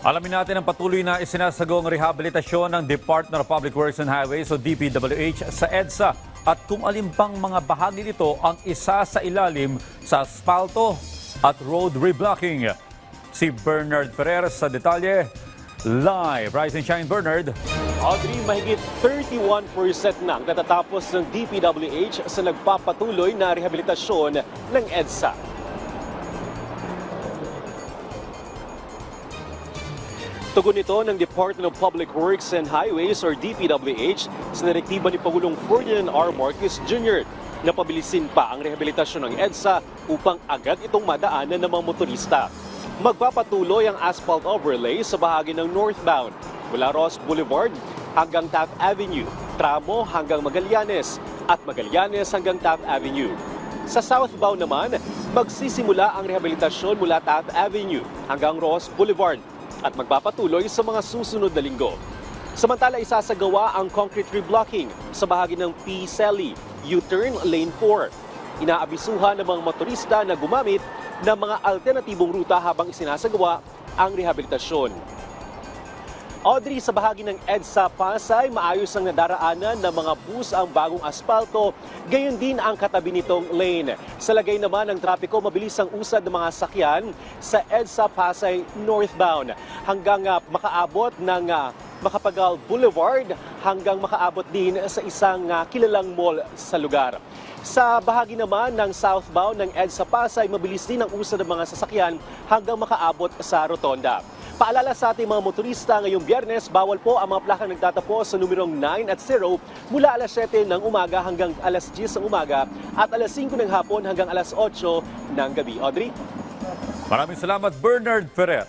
Alamin natin ang patuloy na isinasagawang rehabilitasyon ng Department of Public Works and Highways o DPWH sa EDSA at kung alin pang mga bahagi nito ang isa sa ilalim sa asfalto at road reblocking. Si Bernard Ferrer sa detalye. Live. Rise and shine, Bernard. Audrey, mahigit 31% na ang natatapos ng DPWH sa nagpapatuloy na rehabilitasyon ng EDSA. Tugon ito ng Department of Public Works and Highways or DPWH sa direktiba ni Pangulong Ferdinand R. Marcos Jr. na pabilisin pa ang rehabilitasyon ng EDSA upang agad itong madaanan ng mga motorista. Magpapatuloy ang asphalt overlay sa bahagi ng northbound mula Ross Boulevard hanggang Taft Avenue, tramo hanggang Magallanes at Magallanes hanggang Taft Avenue. Sa southbound naman, magsisimula ang rehabilitasyon mula Taft Avenue hanggang Ross Boulevard at magpapatuloy sa mga susunod na linggo. Samantala, isasagawa ang concrete reblocking sa bahagi ng P. Selly, U-turn Lane 4. Inaabisuhan ng mga motorista na gumamit ng mga alternatibong ruta habang isinasagawa ang rehabilitasyon. Audrey, sa bahagi ng EDSA Pasay, maayos ang nadaraanan ng mga bus ang bagong asfalto, gayon din ang katabi nitong lane. Sa lagay naman ng trapiko, mabilis ang usad ng mga sakyan sa EDSA Pasay northbound hanggang makaabot ng Macapagal Boulevard hanggang makaabot din sa isang kilalang mall sa lugar. Sa bahagi naman ng southbound ng EDSA Pasay, mabilis din ang usad ng mga sasakyan hanggang makaabot sa rotonda. Paalala sa ating mga motorista, ngayong Biyernes, bawal po ang mga plakang nagtatapos sa numerong 9 at 0 mula alas 7 ng umaga hanggang alas 10 ng umaga at alas 5 ng hapon hanggang alas 8 ng gabi. Audrey? Maraming salamat, Bernard Ferrer.